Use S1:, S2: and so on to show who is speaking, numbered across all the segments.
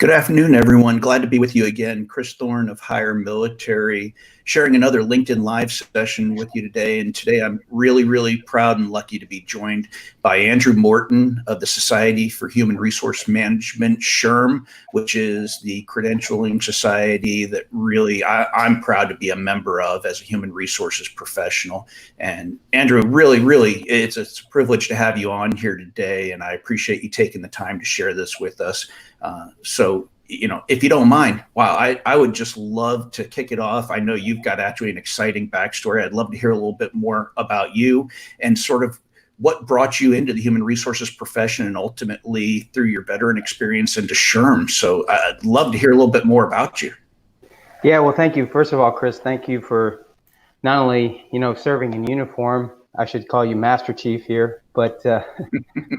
S1: Good afternoon, everyone. Glad to be with you again. Chris Thorne of HireMilitary, sharing another LinkedIn Live session with you today. And today I'm really proud and lucky to be joined by Andrew Morton of the Society for Human Resource Management, SHRM, which is the credentialing society that really I'm proud to be a member of as a human resources professional. And Andrew, really, it's a privilege to have you on here today. And I appreciate you taking the time to share this with us. So, if you don't mind, wow, I would just love to kick it off. I know you've got actually an exciting backstory. I'd love to hear a little bit more about you and sort of what brought you into the human resources profession and ultimately through your veteran experience into SHRM. So I'd love to hear a little bit more about you.
S2: Yeah, well, thank you. First of all, Chris, thank you for not only, serving in uniform. I should call you Master Chief here, but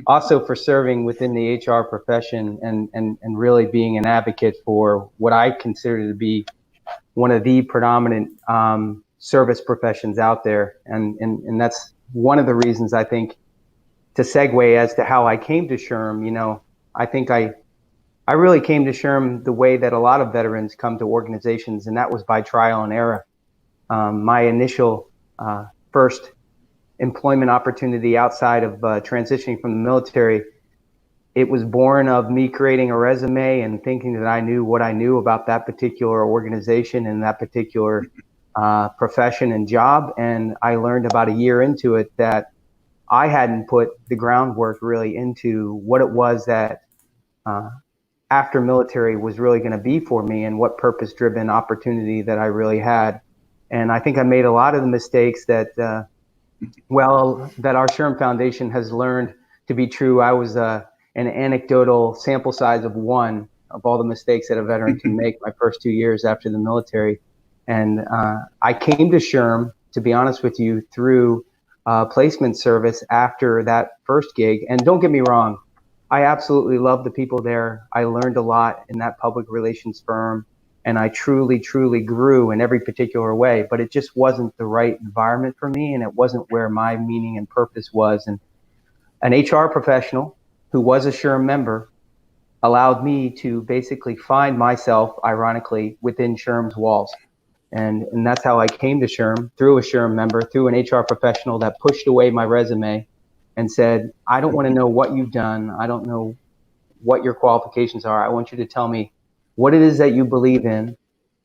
S2: also for serving within the HR profession and really being an advocate for what I consider to be one of the predominant service professions out there. And that's one of the reasons I think, to segue as to how I came to SHRM, I think I really came to SHRM the way that a lot of veterans come to organizations, and that was by trial and error. My initial first employment opportunity outside of transitioning from the military, it was born of me creating a resume and thinking that I knew what I knew about that particular organization and that particular profession and job. And I learned about a year into it that I hadn't put the groundwork really into what it was that after military was really going to be for me and what purpose-driven opportunity that I really had. And I think I made a lot of the mistakes that that our SHRM Foundation has learned to be true. I was an anecdotal sample size of one of all the mistakes that a veteran can make my first 2 years after the military. And I came to SHRM, to be honest with you, through placement service after that first gig. And don't get me wrong, I absolutely love the people there. I learned a lot in that public relations firm. And I truly grew in every particular way, but it just wasn't the right environment for me, and it wasn't where my meaning and purpose was. And an HR professional who was a SHRM member allowed me to basically find myself, ironically, within SHRM's walls. And that's how I came to SHRM, through a SHRM member, through an HR professional that pushed away my resume and said, I don't want to know what you've done. I don't know what your qualifications are. I want you to tell me what it is that you believe in,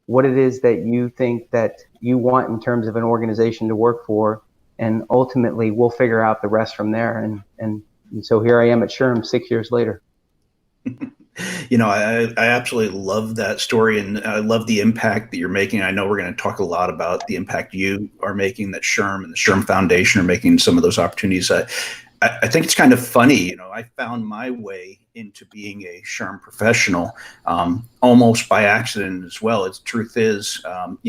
S2: what it is that you think that you want in terms of an organization to work for, and ultimately we'll figure out the rest from there. And so here I am at SHRM 6 years later.
S1: I absolutely love that story, and I love the impact that you're making. I know we're going to talk a lot about the impact you are making, that SHRM and the SHRM Foundation are making some of those opportunities. I think it's kind of funny, I found my way into being a SHRM professional almost by accident as well. The truth is, I'm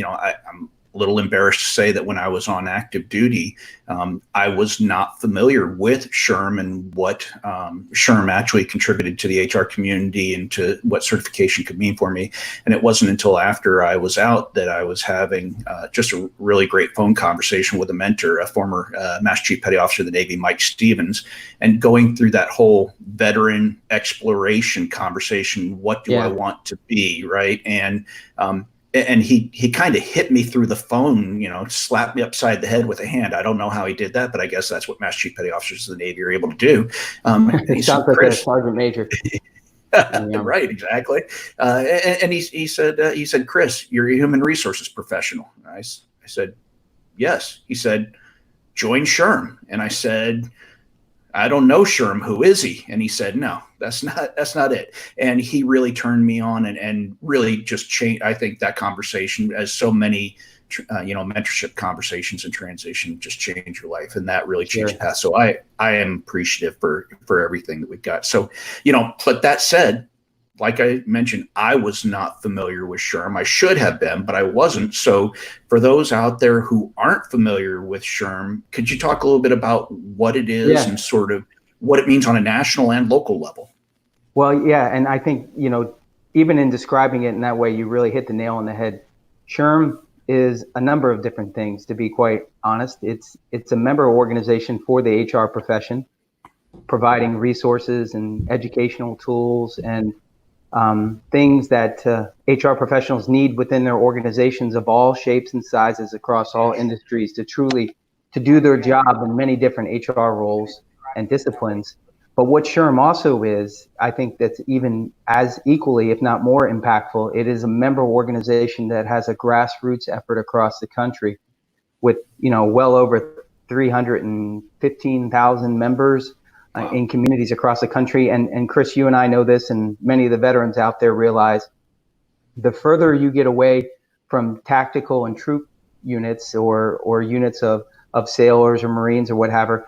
S1: a little embarrassed to say that when I was on active duty, I was not familiar with SHRM and what SHRM actually contributed to the HR community and to what certification could mean for me. And it wasn't until after I was out that I was having just a really great phone conversation with a mentor, a former Master Chief Petty Officer of the Navy, Mike Stevens, and going through that whole veteran exploration conversation. What do I want to be, right? And he kind of hit me through the phone, slapped me upside the head with a hand. I don't know how he did that, but I guess that's what Master Chief Petty Officers of the Navy are able to do.
S2: He sounds like a sergeant major.
S1: Right, exactly. And he said, Chris, you're a human resources professional. I said, yes. He said, join SHRM. And I said, I don't know SHRM. Who is he? And he said, no, that's not it. And he really turned me on and really just changed. I think that conversation, as so many, mentorship conversations and transition, just change your life. And that really changed the path. So I am appreciative for everything that we've got. So, but that said, like I mentioned, I was not familiar with SHRM. I should have been, but I wasn't. So for those out there who aren't familiar with SHRM, could you talk a little bit about what it is and sort of what it means on a national and local level?
S2: Well, yeah. And I think, even in describing it in that way, you really hit the nail on the head. SHRM is a number of different things, to be quite honest. It's a member organization for the HR profession, providing resources and educational tools and things that HR professionals need within their organizations of all shapes and sizes across all industries to do their job in many different HR roles and disciplines. But what SHRM also is, I think that's even as equally, if not more impactful, it is a member organization that has a grassroots effort across the country with, well over 315,000 members in communities across the country. And Chris, you and I know this, and many of the veterans out there realize the further you get away from tactical and troop units or units of sailors or Marines or whatever,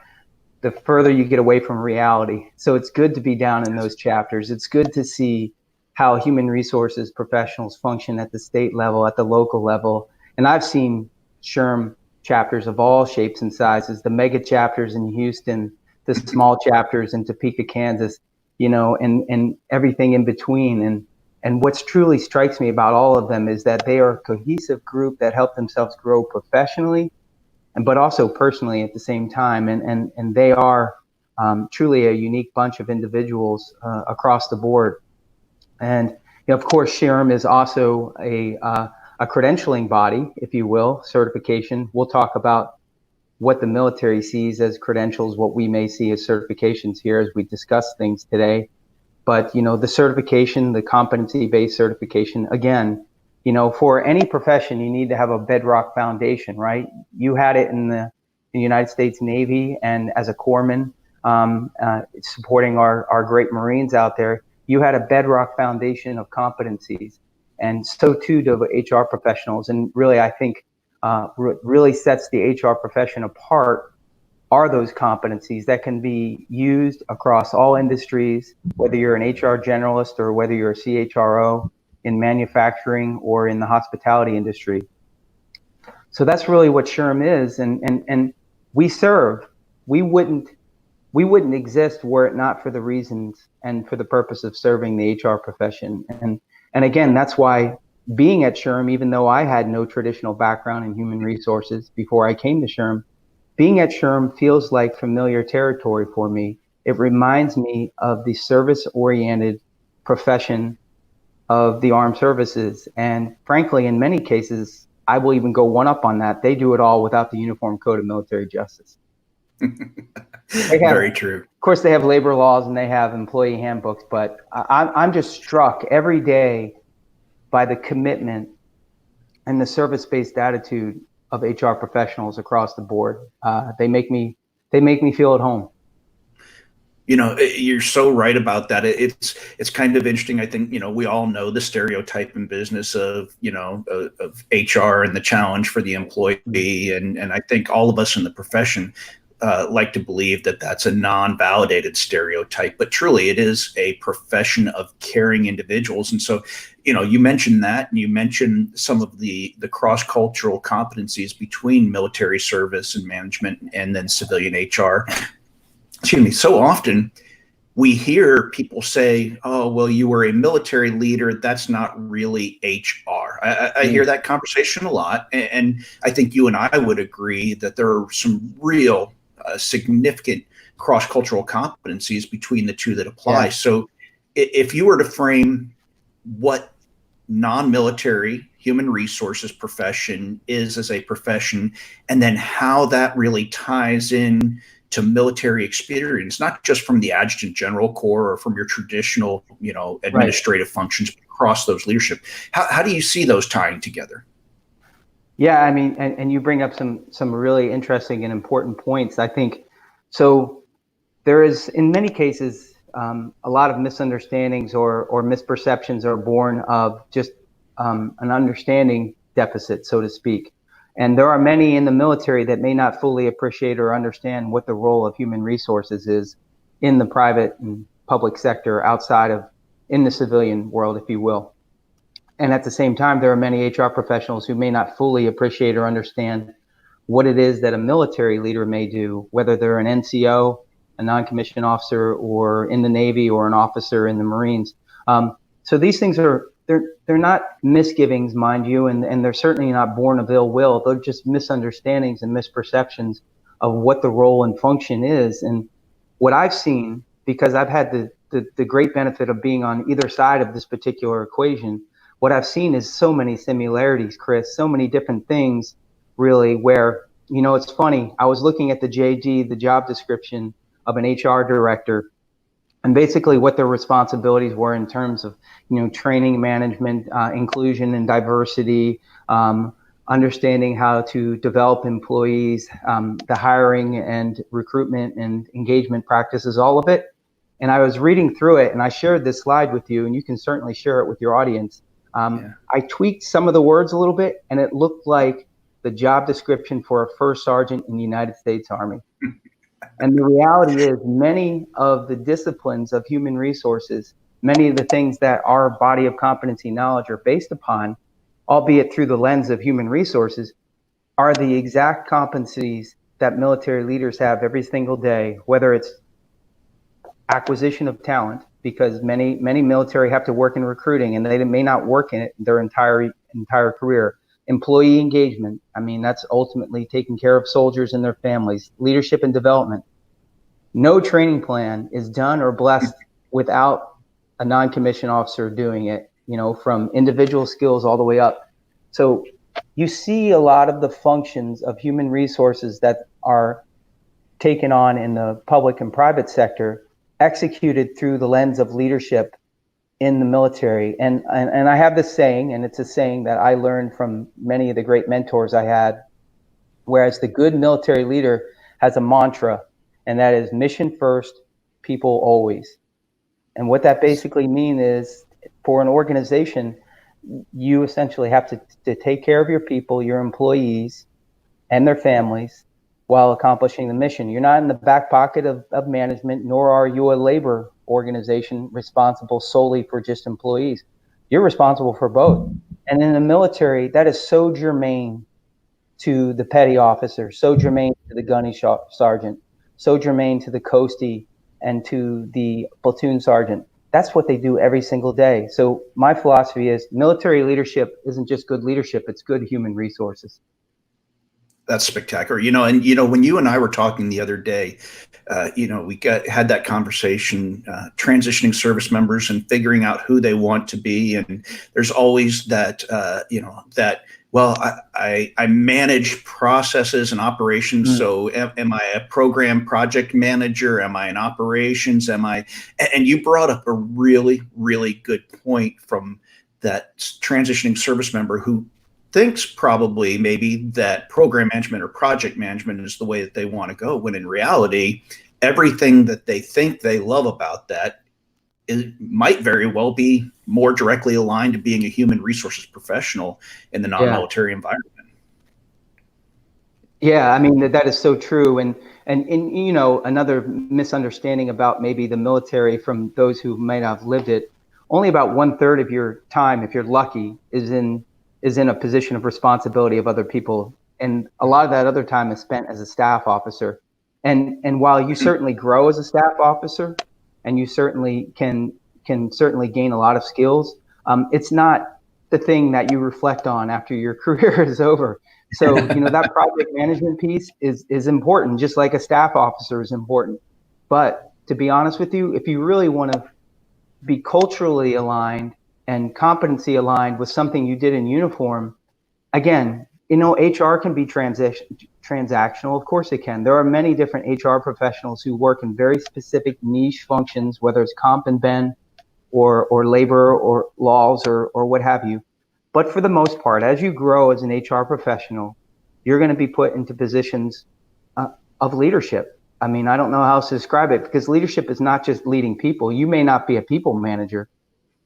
S2: the further you get away from reality. So it's good to be down in those chapters. It's good to see how human resources professionals function at the state level, at the local level. And I've seen SHRM chapters of all shapes and sizes, the mega chapters in Houston, the small chapters in Topeka, Kansas, and everything in between. And what's truly strikes me about all of them is that they are a cohesive group that help themselves grow professionally, but also personally at the same time. And they are truly a unique bunch of individuals across the board. And of course, SHRM is also a credentialing body, if you will, certification. We'll talk about what the military sees as credentials, what we may see as certifications here as we discuss things today. But, the certification, the competency-based certification, again, for any profession, you need to have a bedrock foundation, right? You had it in the United States Navy, and as a corpsman, supporting our great Marines out there, you had a bedrock foundation of competencies. And so too do HR professionals. And really, I think really sets the HR profession apart are those competencies that can be used across all industries, whether you're an HR generalist or whether you're a CHRO in manufacturing or in the hospitality industry. So that's really what SHRM is. And we serve. We wouldn't exist were it not for the reasons and for the purpose of serving the HR profession. And again, that's why being at SHRM, even though I had no traditional background in human resources before I came to SHRM, being at SHRM feels like familiar territory for me. It reminds me of the service-oriented profession of the armed services. And frankly, in many cases, I will even go one up on that. They do it all without the Uniform Code of Military Justice.
S1: Very true.
S2: Of course, they have labor laws and they have employee handbooks, but I'm just struck every day by the commitment and the service-based attitude of HR professionals across the board. They make me feel at home.
S1: You're so right about that. It's kind of interesting. I think, we all know the stereotype in business of HR and the challenge for the employee. And I think all of us in the profession like to believe that that's a non-validated stereotype, but truly it is a profession of caring individuals. And so, you mentioned that, and you mentioned some of the cross-cultural competencies between military service and management and then civilian HR. Excuse me. So often we hear people say, oh, well, you were a military leader. That's not really HR. I hear that conversation a lot. And I think you and I would agree that there are some real significant cross-cultural competencies between the two that apply. Yeah. So if you were to frame what non-military human resources profession is as a profession, and then how that really ties in to military experience, not just from the Adjutant General Corps or from your traditional, administrative functions, but across those leadership. How do you see those tying together?
S2: Yeah, I mean, and you bring up some really interesting and important points. I think so. There is, in many cases, a lot of misunderstandings or misperceptions are born of just an understanding deficit, so to speak. And there are many in the military that may not fully appreciate or understand what the role of human resources is in the private and public sector outside of, in the civilian world, if you will. And at the same time, there are many HR professionals who may not fully appreciate or understand what it is that a military leader may do, whether they're an NCO, a non-commissioned officer, or in the Navy, or an officer in the Marines. So these things are, they're not misgivings, mind you, and they're certainly not born of ill will. They're just misunderstandings and misperceptions of what the role and function is. And what I've seen, because I've had the the great benefit of being on either side of this particular equation, what I've seen is so many similarities, Chris, so many different things, really, where, it's funny. I was looking at the JD, the job description of an HR director, and basically what their responsibilities were in terms of, training management, inclusion and diversity, understanding how to develop employees, the hiring and recruitment and engagement practices, all of it. And I was reading through it, and I shared this slide with you, and you can certainly share it with your audience. I tweaked some of the words a little bit, and it looked like the job description for a first sergeant in the United States Army. And the reality is, many of the disciplines of human resources, many of the things that our body of competency knowledge are based upon, albeit through the lens of human resources, are the exact competencies that military leaders have every single day, whether it's acquisition of talent, because many military have to work in recruiting and they may not work in it their entire career. Employee engagement, that's ultimately taking care of soldiers and their families. Leadership and development. No training plan is done or blessed without a non-commissioned officer doing it, from individual skills all the way up. So you see a lot of the functions of human resources that are taken on in the public and private sector executed through the lens of leadership in the military. And I have this saying, and it's a saying that I learned from many of the great mentors I had, whereas the good military leader has a mantra, and that is mission first, people always. And what that basically means is, for an organization, you essentially have to take care of your people, your employees, and their families while accomplishing the mission. You're not in the back pocket of management, nor are you a labor organization responsible solely for just employees. You're responsible for both. And in the military, that is so germane to the petty officer, so germane to the gunny sergeant, so germane to the coastie and to the platoon sergeant. That's what they do every single day. So my philosophy is military leadership isn't just good leadership, it's good human resources.
S1: That's spectacular. And when you and I were talking the other day, we had that conversation, transitioning service members and figuring out who they want to be. And there's always that, I manage processes and operations. So am I a program project manager? Am I in operations? And you brought up a really, really good point from that transitioning service member who thinks probably maybe that program management or project management is the way that they want to go, when in reality, everything that they think they love about that might very well be more directly aligned to being a human resources professional in the non-military environment.
S2: Yeah, that is so true. And another misunderstanding about maybe the military from those who may not have lived it, only about 1/3 of your time, if you're lucky, is in a position of responsibility of other people. And a lot of that other time is spent as a staff officer. And while you certainly grow as a staff officer, and you certainly can certainly gain a lot of skills, it's not the thing that you reflect on after your career is over. So, that project management piece is important, just like a staff officer is important. But to be honest with you, if you really want to be culturally aligned and competency aligned with something you did in uniform, again, HR can be transactional. Of course it can. There are many different HR professionals who work in very specific niche functions, whether it's comp and ben or labor or laws or what have you. But for the most part, as you grow as an HR professional, you're going to be put into positions of leadership. I don't know how else to describe it, because leadership is not just leading people. You may not be a people manager,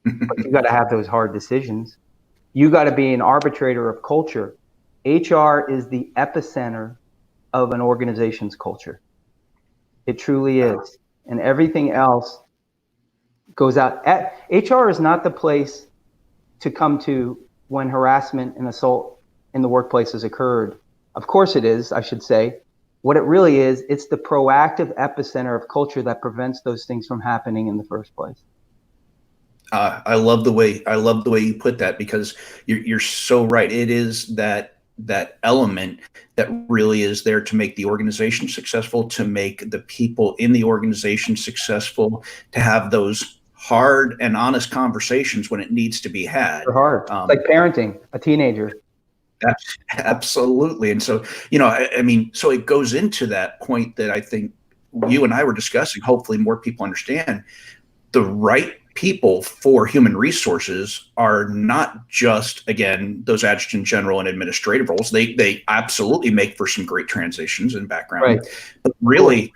S2: but you got to have those hard decisions. You got to be an arbitrator of culture. HR is the epicenter of an organization's culture. It truly is. And everything else goes out. HR is not the place to come to when harassment and assault in the workplace has occurred. Of course it is, I should say. What it really is, it's the proactive epicenter of culture that prevents those things from happening in the first place.
S1: I love the way you put that, because you're so right. It is that that element that really is there to make the organization successful, to make the people in the organization successful, to have those hard and honest conversations when it needs to be had.
S2: They're hard. It's like parenting a teenager.
S1: Absolutely. And so, you know, I mean, so it goes into that point that I think you and I were discussing. Hopefully more people understand the right people for human resources are not just, again, those adjutant general and administrative roles. They absolutely make for some great transitions and background,
S2: Right.
S1: but really,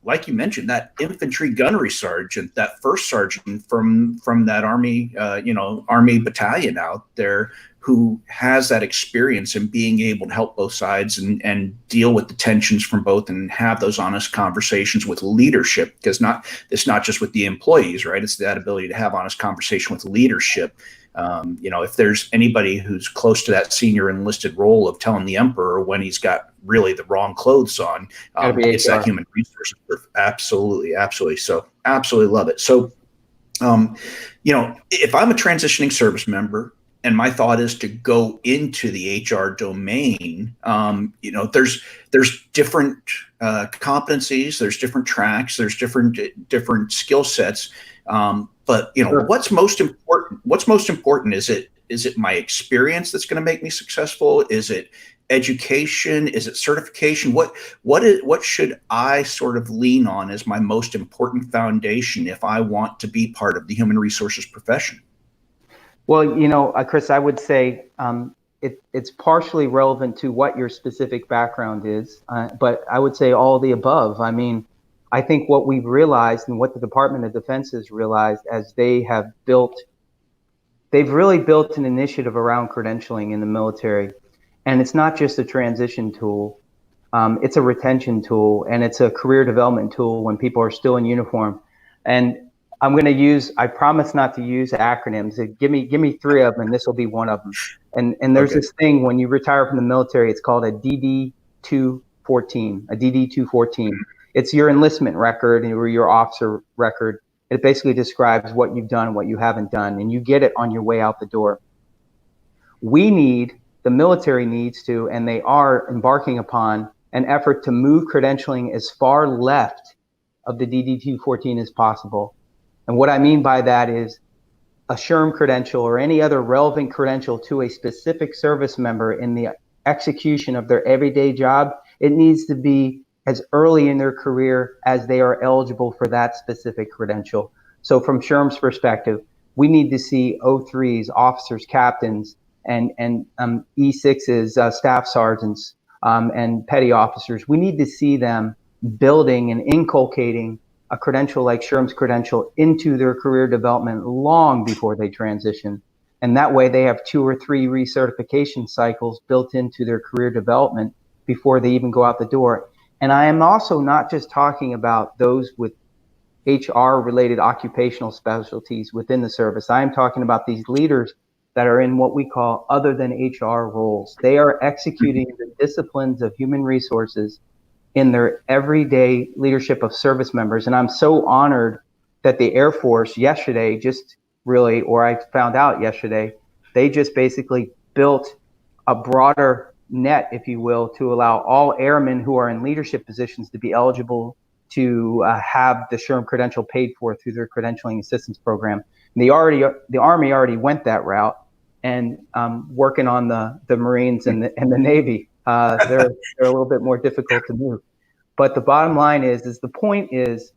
S1: like you mentioned, that infantry gunnery sergeant, that first sergeant from that Army, Army battalion out there, who has that experience in being able to help both sides and deal with the tensions from both and have those honest conversations with leadership, because it's not just with the employees, right? It's that ability to have honest conversation with leadership. If there's anybody who's close to that senior enlisted role of telling the emperor when he's got really the wrong clothes on, it's that human resources. Absolutely. So absolutely love it. So, if I'm a transitioning service member, and my thought is to go into the HR domain, there's different competencies, there's different tracks, there's different skill sets. But sure. What's most important? Is it my experience that's going to make me successful? Is it education? Is it certification? What should I sort of lean on as my most important foundation if I want to be part of the human resources profession?
S2: Well, Chris, I would say it's partially relevant to what your specific background is, but I would say all the above. I mean, I think what we've realized and what the Department of Defense has realized as they've really built an initiative around credentialing in the military. And it's not just a transition tool. It's a retention tool, and it's a career development tool when people are still in uniform. And I promise not to use acronyms. Give me 3 of them, and this will be one of them. And there's this thing when you retire from the military, it's called a DD-214. It's your enlistment record or your officer record. It basically describes what you've done and what you haven't done, and you get it on your way out the door. The military needs to, and they are embarking upon an effort to move credentialing as far left of the DD-214 as possible. And what I mean by that is a SHRM credential or any other relevant credential to a specific service member in the execution of their everyday job, it needs to be as early in their career as they are eligible for that specific credential. So from SHRM's perspective, we need to see O3s, officers, captains, and E6s, staff sergeants, and petty officers. We need to see them building and inculcating a credential like SHRM's credential into their career development long before they transition. And that way they have 2 or 3 recertification cycles built into their career development before they even go out the door. And I am also not just talking about those with HR related occupational specialties within the service. I am talking about these leaders that are in what we call other than HR roles. They are executing the disciplines of human resources in their everyday leadership of service members. And I'm so honored that the Air Force yesterday I found out yesterday, they just basically built a broader net, if you will, to allow all airmen who are in leadership positions to be eligible to have the SHRM credential paid for through their credentialing assistance program. And the Army already went that route, and working on the Marines and the Navy. They're a little bit more difficult to move. But the bottom line is the point is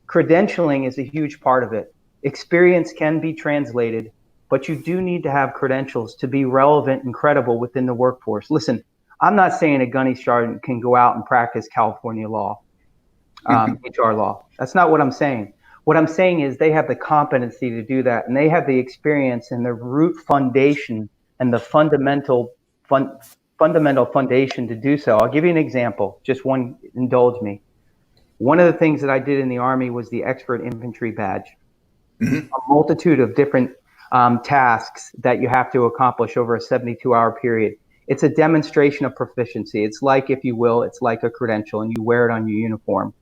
S2: credentialing is a huge part of it. Experience can be translated, but you do need to have credentials to be relevant and credible within the workforce. Listen, I'm not saying a gunny sergeant can go out and practice California law, HR law. That's not what I'm saying. What I'm saying is they have the competency to do that, and they have the experience and the root foundation and the fundamental foundation to do so. I'll give you an example, just one, indulge me. One of the things that I did in the Army was the expert infantry badge. A multitude of different tasks that you have to accomplish over a 72-hour period. It's a demonstration of proficiency. It's like, if you will, it's like a credential, and you wear it on your uniform.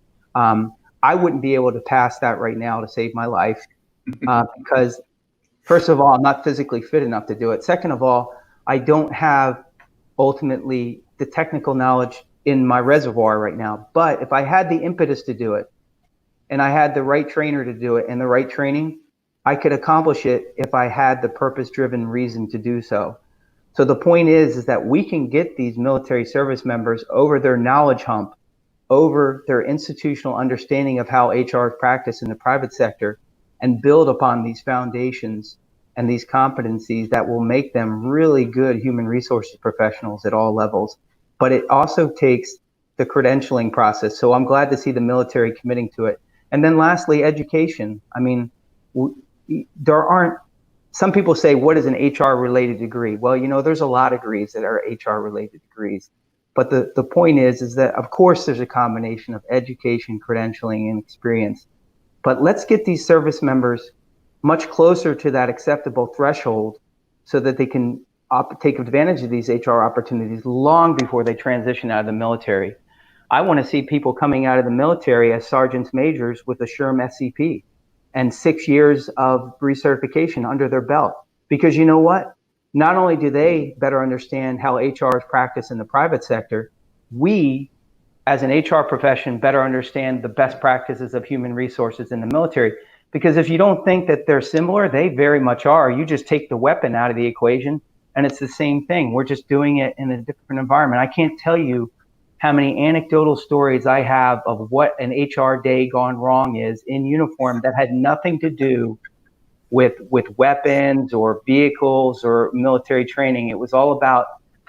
S2: I wouldn't be able to pass that right now to save my life because, first of all, I'm not physically fit enough to do it. Second of all, I don't have ultimately the technical knowledge in my reservoir right now. But if I had the impetus to do it, and I had the right trainer to do it and the right training, I could accomplish it if I had the purpose-driven reason to do so. So the point is that we can get these military service members over their knowledge hump, over their institutional understanding of how HR is practiced in the private sector, and build upon these foundations and these competencies that will make them really good human resources professionals at all levels. But it also takes the credentialing process. So I'm glad to see the military committing to it. And then lastly, education. I mean, there aren't, some people say, what is an HR related degree? Well, there's a lot of degrees that are HR related degrees. But the point is that, of course, there's a combination of education, credentialing, and experience. But let's get these service members much closer to that acceptable threshold so that they can take advantage of these HR opportunities long before they transition out of the military. I want to see people coming out of the military as sergeants majors with a SHRM SCP and 6 years of recertification under their belt. Because you know what? Not only do they better understand how HR is practiced in the private sector, we, as an HR profession, better understand the best practices of human resources in the military. Because if you don't think that they're similar, they very much are. You just take the weapon out of the equation and it's the same thing. We're just doing it in a different environment. I can't tell you how many anecdotal stories I have of what an HR day gone wrong is in uniform that had nothing to do with weapons or vehicles or military training. It was all about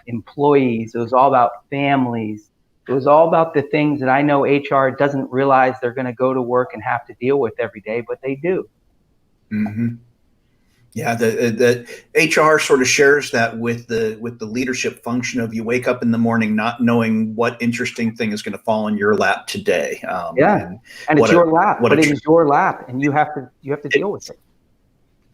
S2: employees. It was all about families. It was all about the things that I know HR doesn't realize they're going to go to work and have to deal with every day, but they do.
S1: Mm-hmm. Yeah, the HR sort of shares that with the leadership function of you wake up in the morning not knowing what interesting thing is going to fall in your lap today.
S2: And it's your lap, but it is your lap, and you have to deal with it.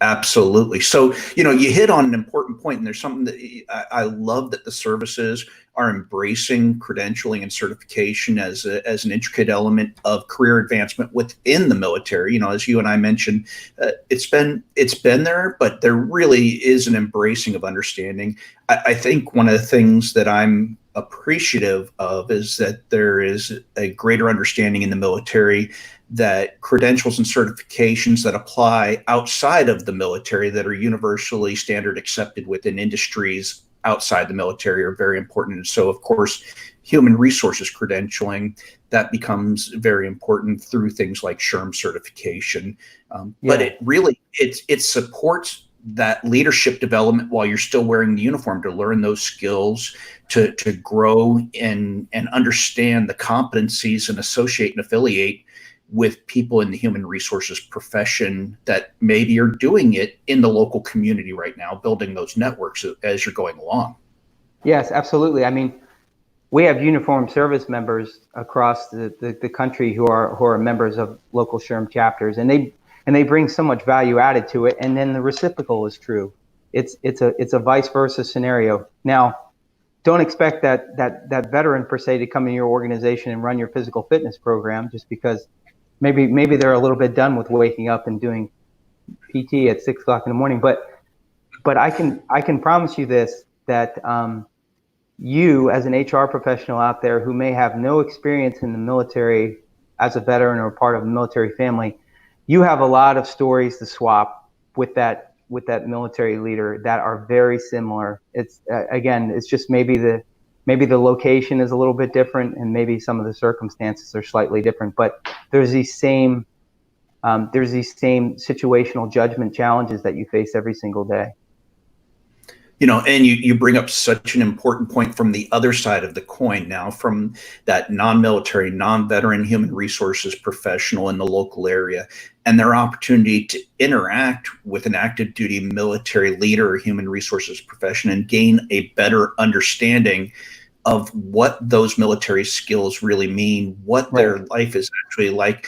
S1: Absolutely. So, you hit on an important point, and there's something that I love that the services are embracing credentialing and certification as an intricate element of career advancement within the military. As you and I mentioned, it's been there, but there really is an embracing of understanding. I think one of the things that I'm appreciative of is that there is a greater understanding in the military that credentials and certifications that apply outside of the military that are universally standard accepted within industries outside the military are very important. And so, of course, human resources credentialing, that becomes very important through things like SHRM certification. But it really, it supports that leadership development while you're still wearing the uniform, to learn those skills, to grow and understand the competencies and associate and affiliate with people in the human resources profession that maybe are doing it in the local community right now, building those networks as you're going along.
S2: Yes, absolutely. I mean, we have uniformed service members across the country who are members of local SHRM chapters, and they bring so much value added to it. And then the reciprocal is true. It's a vice versa scenario. Now, don't expect that veteran per se to come in your organization and run your physical fitness program just because maybe they're a little bit done with waking up and doing PT at 6 o'clock in the morning. But I can promise you this, that you as an HR professional out there who may have no experience in the military as a veteran or part of a military family, you have a lot of stories to swap with that military leader that are very similar. It's again, it's just maybe the location is a little bit different, and maybe some of the circumstances are slightly different, but there's these same situational judgment challenges that you face every single day.
S1: And you bring up such an important point from the other side of the coin now, from that non-military, non-veteran human resources professional in the local area, and their opportunity to interact with an active duty military leader or human resources profession and gain a better understanding of what those military skills really mean, what their life is actually like,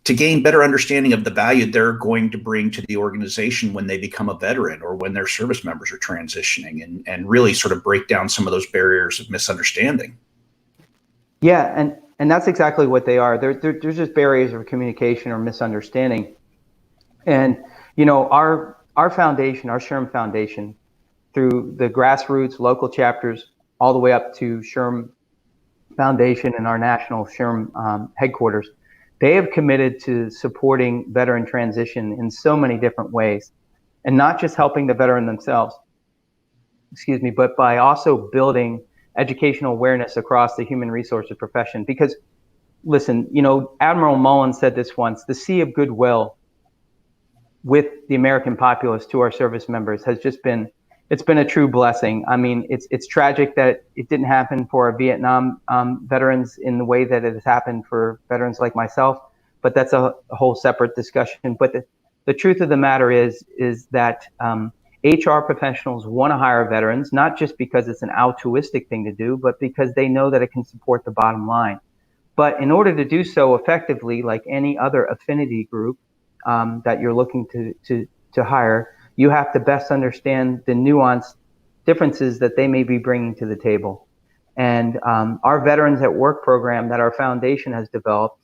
S1: to gain better understanding of the value they're going to bring to the organization when they become a veteran or when their service members are transitioning, and really sort of break down some of those barriers of misunderstanding.
S2: Yeah, and that's exactly what they are. They're just barriers of communication or misunderstanding. And, our foundation, our SHRM Foundation, through the grassroots local chapters, all the way up to SHRM Foundation and our national SHRM headquarters, they have committed to supporting veteran transition in so many different ways, and not just helping the veteran themselves, but by also building educational awareness across the human resources profession. Because listen, Admiral Mullen said this once: the sea of goodwill with the American populace to our service members has just been, it's been a true blessing. I mean, it's tragic that it didn't happen for our Vietnam veterans in the way that it has happened for veterans like myself, but that's a whole separate discussion. But the truth of the matter is that HR professionals want to hire veterans, not just because it's an altruistic thing to do, but because they know that it can support the bottom line. But in order to do so effectively, like any other affinity group that you're looking to hire, you have to best understand the nuanced differences that they may be bringing to the table. And our Veterans at Work program that our foundation has developed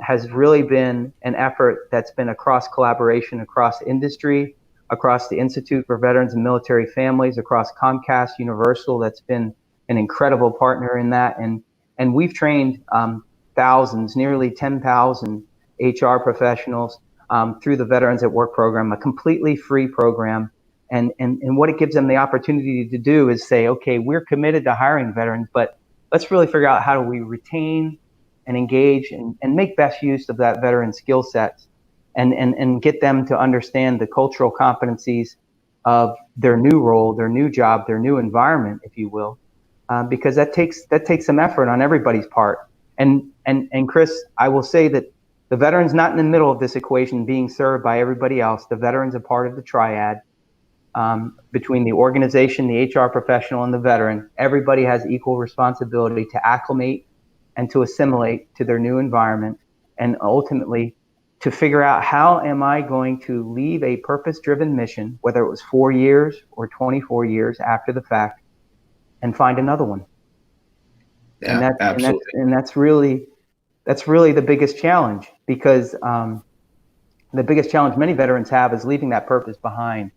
S2: has really been an effort that's been across collaboration, across industry, across the Institute for Veterans and Military Families, across Comcast, Universal. That's been an incredible partner in that. And we've trained thousands, nearly 10,000 HR professionals through the Veterans at Work program, a completely free program. And what it gives them the opportunity to do is say, okay, we're committed to hiring veterans, but let's really figure out how do we retain and engage and make best use of that veteran skill set, and get them to understand the cultural competencies of their new role, their new job, their new environment, if you will, because that takes some effort on everybody's part. And Chris, I will say that the veteran's not in the middle of this equation being served by everybody else. The veteran's a part of the triad between the organization, the HR professional, and the veteran. Everybody has equal responsibility to acclimate and to assimilate to their new environment, and ultimately to figure out, how am I going to leave a purpose-driven mission, whether it was 4 years or 24 years after the fact, and find another one.
S1: Yeah, absolutely.
S2: And that's really the biggest challenge, because the biggest challenge many veterans have is leaving that purpose behind,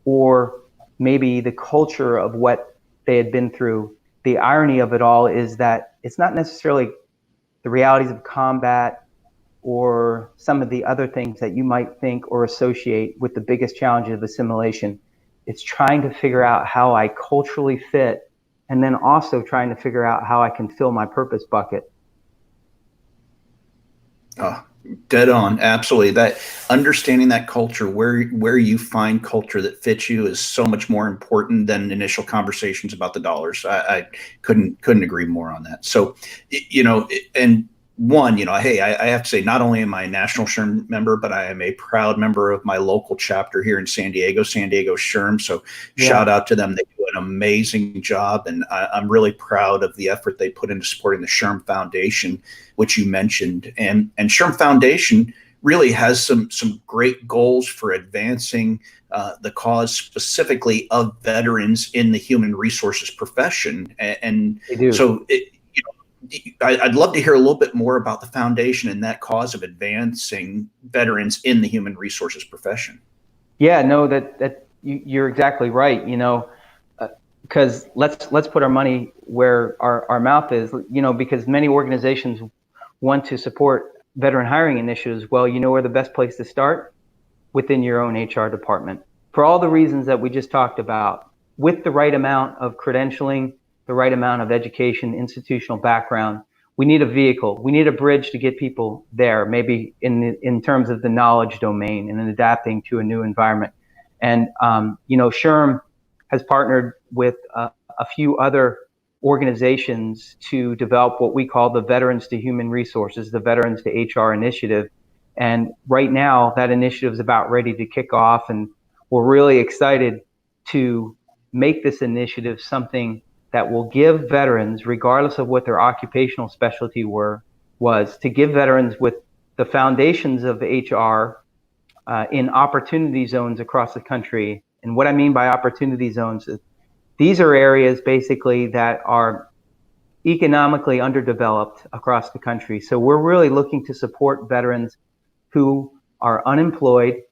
S2: or maybe the culture of what they had been through. The irony of it all is that it's not necessarily the realities of combat or some of the other things that you might think or associate with the biggest challenge of assimilation. It's trying to figure out how I culturally fit, and then also trying to figure out how I can fill my purpose bucket.
S1: Oh, dead on. Absolutely. That understanding that culture, where you find culture that fits you, is so much more important than initial conversations about the dollars. I couldn't agree more on that. So, and one, hey, I have to say, not only am I a national SHRM member, but I am a proud member of my local chapter here in San Diego SHRM. So shout out to them. They do an amazing job. And I'm really proud of the effort they put into supporting the SHRM Foundation, which you mentioned. And SHRM Foundation really has some great goals for advancing the cause specifically of veterans in the human resources profession. And
S2: they do.
S1: So I'd love to hear a little bit more about the foundation and that cause of advancing veterans in the human resources profession.
S2: Yeah, no, that you're exactly right. Because let's put our money where our mouth is. Because many organizations want to support veteran hiring initiatives. Well, where the best place to start? Within your own HR department. For all the reasons that we just talked about, with the right amount of credentialing, the right amount of education, institutional background, we need a vehicle. We need a bridge to get people there, maybe in terms of the knowledge domain and in adapting to a new environment. And, SHRM has partnered with a few other organizations to develop what we call the Veterans to Human Resources, the Veterans to HR initiative. And right now, that initiative is about ready to kick off. And we're really excited to make this initiative something that will give veterans, regardless of what their occupational specialty was, to give veterans with the foundations of HR in opportunity zones across the country. And what I mean by opportunity zones is these are areas basically that are economically underdeveloped across the country. So we're really looking to support veterans who are unemployed,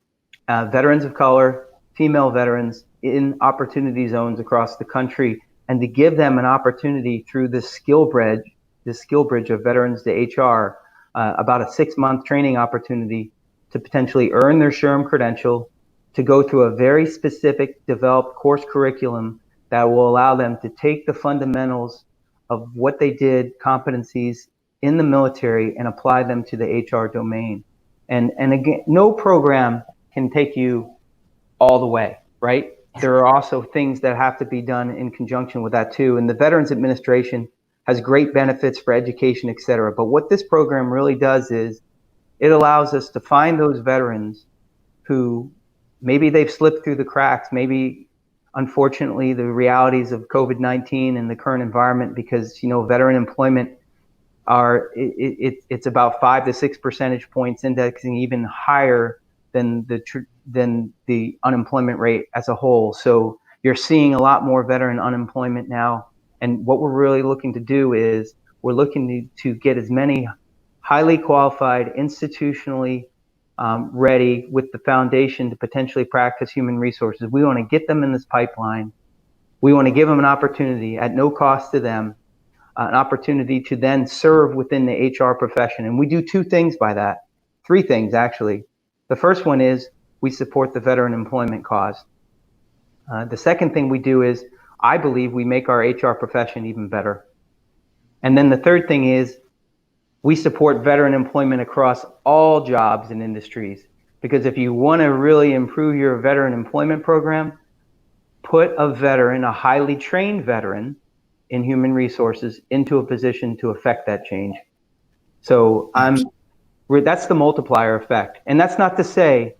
S2: veterans of color, female veterans in opportunity zones across the country, and to give them an opportunity through this skill bridge of veterans to HR, about a 6-month training opportunity to potentially earn their SHRM credential, to go through a very specific developed course curriculum that will allow them to take the fundamentals of what they did, competencies in the military, and apply them to the HR domain. And again, no program can take you all the way, right? There are also things that have to be done in conjunction with that too. And the Veterans Administration has great benefits for education, et cetera. But what this program really does is it allows us to find those veterans who maybe they've slipped through the cracks, maybe unfortunately the realities of COVID-19 and the current environment, because veteran employment it's about 5 to 6 percentage points indexing even higher than the unemployment rate as a whole. So you're seeing a lot more veteran unemployment now. And what we're really looking to do is we're looking to get as many highly qualified, institutionally ready with the foundation to potentially practice human resources. We want to get them in this pipeline. We want to give them an opportunity at no cost to them, an opportunity to then serve within the HR profession. And we do 2 things by that, 3 things actually. The first one is we support the veteran employment cause. The second thing we do is I believe we make our HR profession even better. And then the third thing is we support veteran employment across all jobs and industries. Because if you want to really improve your veteran employment program, put a veteran, a highly trained veteran in human resources, into a position to affect that change. So that's the multiplier effect. And that's not to say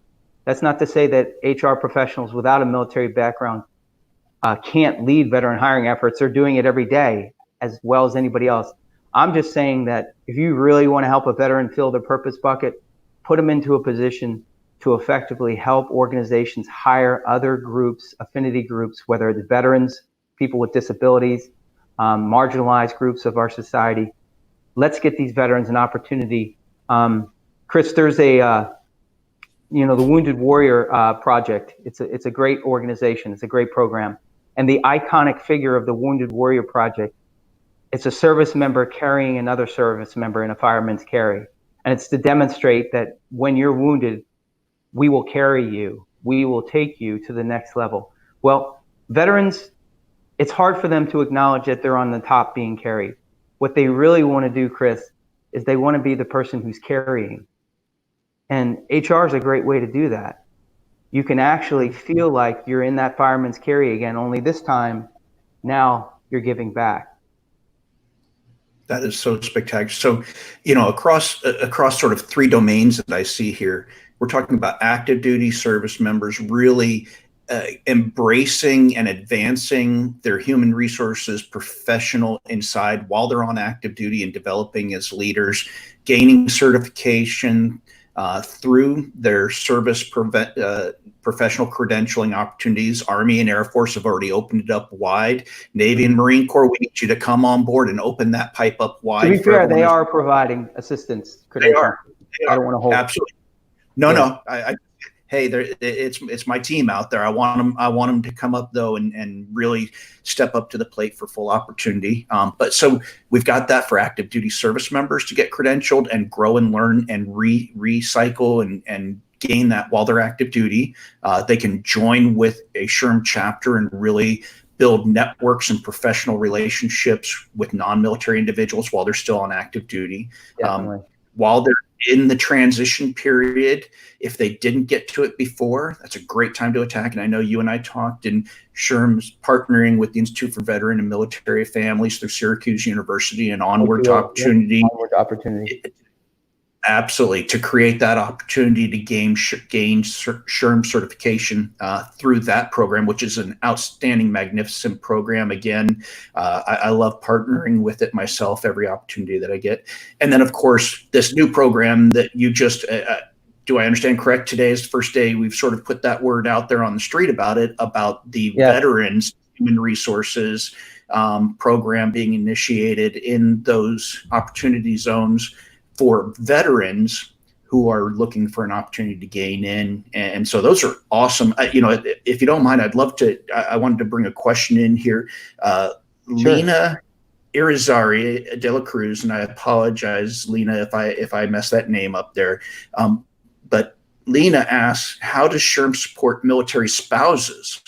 S2: that HR professionals without a military background can't lead veteran hiring efforts. They're doing it every day as well as anybody else. I'm just saying that if you really want to help a veteran fill their purpose bucket, put them into a position to effectively help organizations hire other groups, affinity groups, whether it's veterans, people with disabilities, marginalized groups of our society. Let's get these veterans an opportunity. Chris, there's the Wounded Warrior Project. It's a great organization. It's a great program. And the iconic figure of the Wounded Warrior Project, it's a service member carrying another service member in a fireman's carry. And it's to demonstrate that when you're wounded, we will carry you. We will take you to the next level. Well, veterans, it's hard for them to acknowledge that they're on the top being carried. What they really want to do, Chris, is they want to be the person who's carrying. And HR is a great way to do that. You can actually feel like you're in that fireman's carry again, only this time, now you're giving back.
S1: That is so spectacular. So, across sort of 3 domains that I see here, we're talking about active duty service members really embracing and advancing their human resources professional inside while they're on active duty and developing as leaders, gaining certification through their service professional credentialing opportunities. Army and Air Force have already opened it up wide. Navy and Marine Corps, we need you to come on board and open that pipe up wide.
S2: To be fair, they are providing assistance.
S1: They are.
S2: I don't want to hold.
S1: Absolutely. No. Hey, it's my team out there. I want them to come up though and really step up to the plate for full opportunity. But so we've got that for active duty service members to get credentialed and grow and learn and recycle and gain that while they're active duty. They can join with a SHRM chapter and really build networks and professional relationships with non-military individuals while they're still on active duty. While they're in the transition period, if they didn't get to it before, that's a great time to attack. And I know you and I talked, and SHRM's partnering with the Institute for Veteran and Military Families through Syracuse University and Onward Opportunity.
S2: Onward Opportunity.
S1: Absolutely, to create that opportunity to gain SHRM certification through that program, which is an outstanding, magnificent program. Again, I love partnering with it myself every opportunity that I get. And then, of course, this new program that you just, do I understand correct? Today is the first day we've sort of put that word out there on the street about it, about the Veterans Human Resources program being initiated in those opportunity zones for veterans who are looking for an opportunity to gain in. And so those are awesome. If you don't mind, I'd love to, I wanted to bring a question in here.
S2: Sure.
S1: Lena Irizarry de la Cruz, and I apologize, Lena, if I mess that name up there. But Lena asks, how does SHRM support military spouses?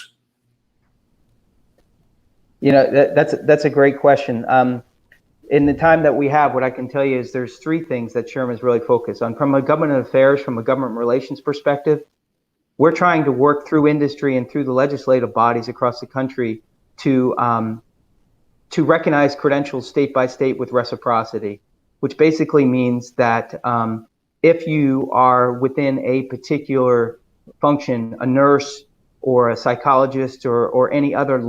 S2: That's a great question. In the time that we have, what I can tell you is there's three things that SHRM is really focused on. From a government affairs, from a government relations perspective, we're trying to work through industry and through the legislative bodies across the country to recognize credentials state by state with reciprocity, which basically means that if you are within a particular function, a nurse or a psychologist or any other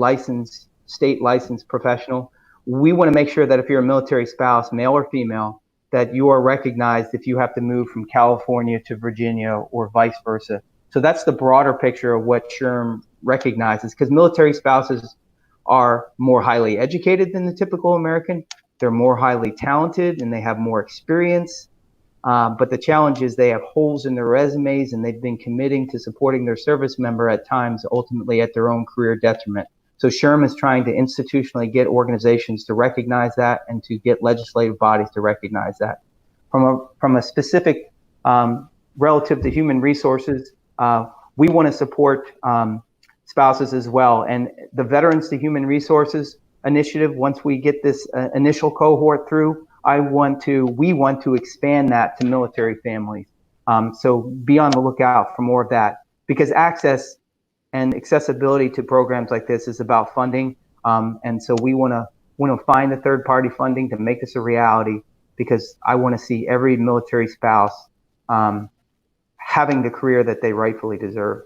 S2: state licensed professional, we want to make sure that if you're a military spouse, male or female, that you are recognized if you have to move from California to Virginia or vice versa. So that's the broader picture of what SHRM recognizes, because military spouses are more highly educated than the typical American. They're more highly talented and they have more experience. But the challenge is they have holes in their resumes, and they've been committing to supporting their service member at times, ultimately at their own career detriment. So SHRM is trying to institutionally get organizations to recognize that and to get legislative bodies to recognize that. From a specific relative to human resources, we want to support spouses as well. And the Veterans to Human Resources initiative, once we get this initial cohort through, we want to expand that to military families. So be on the lookout for more of that, because access and accessibility to programs like this is about funding. And so we want to find the third party funding to make this a reality, because I want to see every military spouse having the career that they rightfully deserve.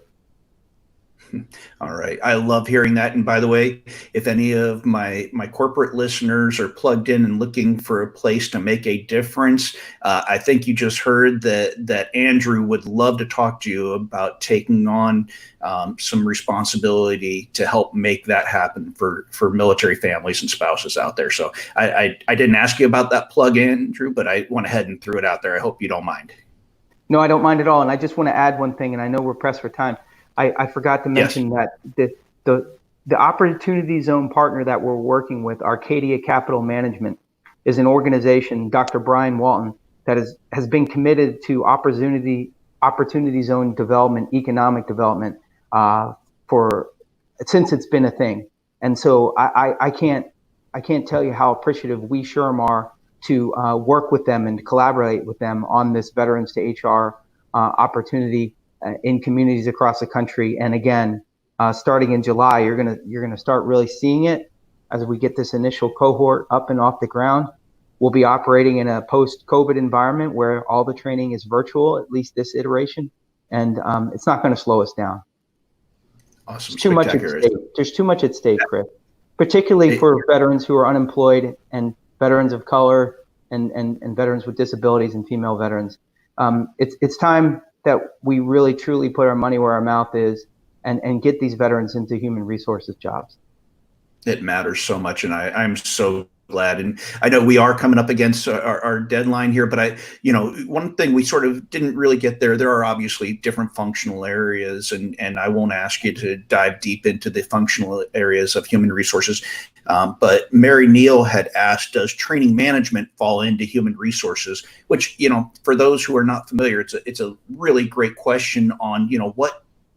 S1: All right. I love hearing that. And by the way, if any of my corporate listeners are plugged in and looking for a place to make a difference, I think you just heard that Andrew would love to talk to you about taking on some responsibility to help make that happen for military families and spouses out there. So I didn't ask you about that plug, Andrew, but I went ahead and threw it out there. I hope you don't mind.
S2: No, I don't mind at all. And I just want to add one thing, and I know we're pressed for time. I forgot to mention that the Opportunity Zone partner that we're working with, Arcadia Capital Management, is an organization, Dr. Brian Walton, that has been committed to Opportunity Zone development, economic development, since it's been a thing. And so I can't tell you how appreciative we SHRM are to work with them and collaborate with them on this Veterans to HR opportunity in communities across the country. And again, starting in July, you're gonna start really seeing it as we get this initial cohort up and off the ground. We'll be operating in a post-COVID environment where all the training is virtual, at least this iteration, and it's not going to slow us down.
S1: Awesome.
S2: There's too much at stake. There's too much at stake, Chris, particularly for veterans who are unemployed and veterans of color and veterans with disabilities and female veterans. It's time that we really truly put our money where our mouth is and get these veterans into human resources jobs.
S1: It matters so much, and I'm so glad. And I know we are coming up against our deadline here, but one thing we sort of didn't really get there. There are obviously different functional areas, and I won't ask you to dive deep into the functional areas of human resources. But Mary Neal had asked, does training management fall into human resources? Which, for those who are not familiar, it's a really great question on,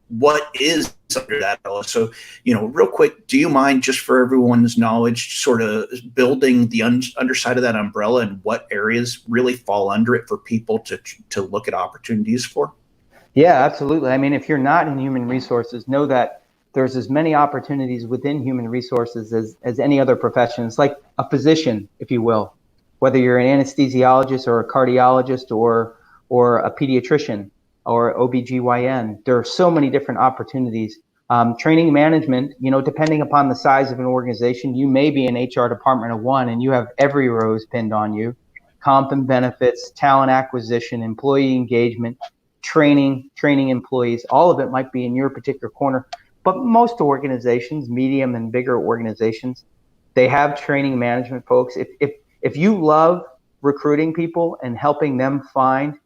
S1: what is under that umbrella. So, real quick, do you mind, just for everyone's knowledge, sort of building the underside of that umbrella and what areas really fall under it for people to look at opportunities for?
S2: Yeah, absolutely. I mean, if you're not in human resources, know that there's as many opportunities within human resources as any other profession. It's like a physician, if you will, whether you're an anesthesiologist or a cardiologist or a pediatrician or OBGYN. There are so many different opportunities. Training management, depending upon the size of an organization, you may be an HR department of one and you have every rose pinned on you. Comp and benefits, talent acquisition, employee engagement, training employees, all of it might be in your particular corner. But most organizations, medium and bigger organizations, they have training management folks. If you love recruiting people and helping them find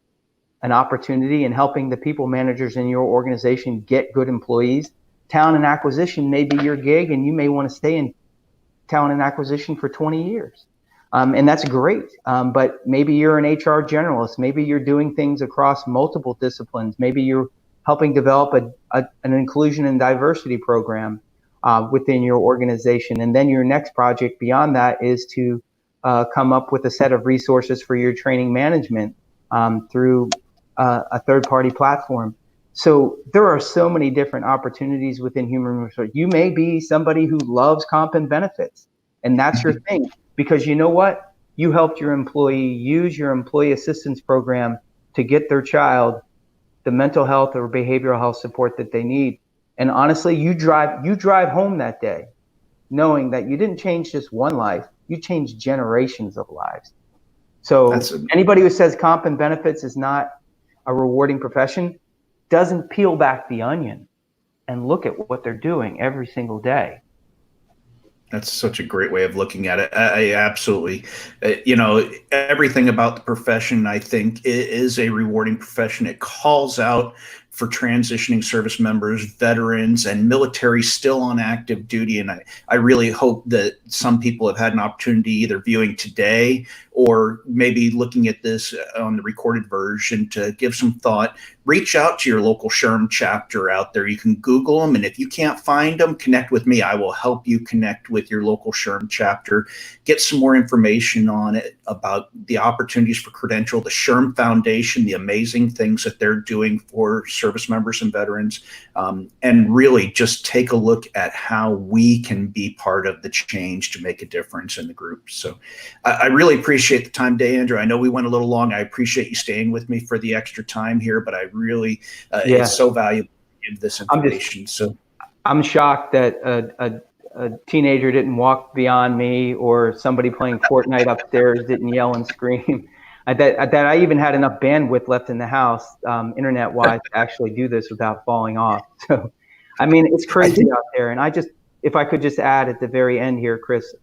S2: an opportunity in helping the people managers in your organization get good employees, talent and acquisition may be your gig, and you may want to stay in talent and acquisition for 20 years. And that's great. But maybe you're an HR generalist. Maybe you're doing things across multiple disciplines. Maybe you're helping develop an inclusion and diversity program within your organization. And then your next project beyond that is to come up with a set of resources for your training management through a third-party platform. So there are so many different opportunities within human resources. You may be somebody who loves comp and benefits, and that's your thing, because you know what? You helped your employee use your employee assistance program to get their child the mental health or behavioral health support that they need. And honestly, you drive home that day knowing that you didn't change just one life, you changed generations of lives. So anybody who says comp and benefits is not a rewarding profession doesn't peel back the onion and look at what they're doing every single day.
S1: That's such a great way of looking at it. I absolutely, everything about the profession, I think, is a rewarding profession. It calls out for transitioning service members, veterans, and military still on active duty. And I really hope that some people have had an opportunity, either viewing today or maybe looking at this on the recorded version, to give some thought. Reach out to your local SHRM chapter out there. You can Google them, and if you can't find them, connect with me. I will help you connect with your local SHRM chapter, get some more information on it, about the opportunities for credential, the SHRM Foundation, the amazing things that they're doing for service members and veterans, and really just take a look at how we can be part of the change to make a difference in the group. So I really appreciate the time today, Andrew. I know we went a little long. I appreciate you staying with me for the extra time here, but I really, it's so valuable to give this information.
S2: I'm shocked that a teenager didn't walk beyond me, or somebody playing Fortnite upstairs didn't yell and scream. That I even had enough bandwidth left in the house, internet-wise, to actually do this without falling off. So, I mean, it's crazy out there. And if I could just add at the very end here, Chris,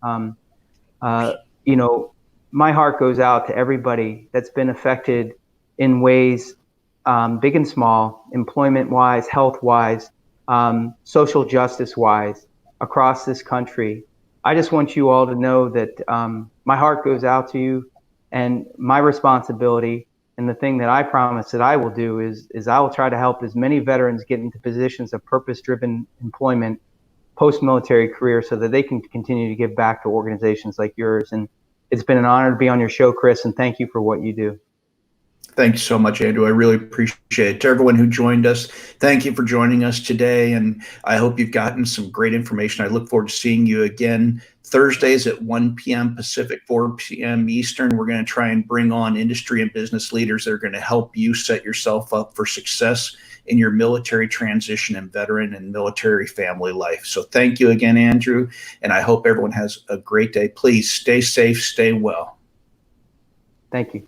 S2: my heart goes out to everybody that's been affected in ways, big and small, employment-wise, health-wise, social justice-wise, across this country. I just want you all to know that my heart goes out to you, and my responsibility, and the thing that I promise that I will do is I will try to help as many veterans get into positions of purpose-driven employment post-military career, so that they can continue to give back to organizations like yours. And it's been an honor to be on your show, Chris, and thank you for what you do.
S1: Thank you so much, Andrew. I really appreciate it. To everyone who joined us, thank you for joining us today, and I hope you've gotten some great information. I look forward to seeing you again Thursdays at 1 p.m. Pacific, 4 p.m. Eastern. We're going to try and bring on industry and business leaders that are going to help you set yourself up for success in your military transition and veteran and military family life. So thank you again, Andrew, and I hope everyone has a great day. Please stay safe, stay well.
S2: Thank you.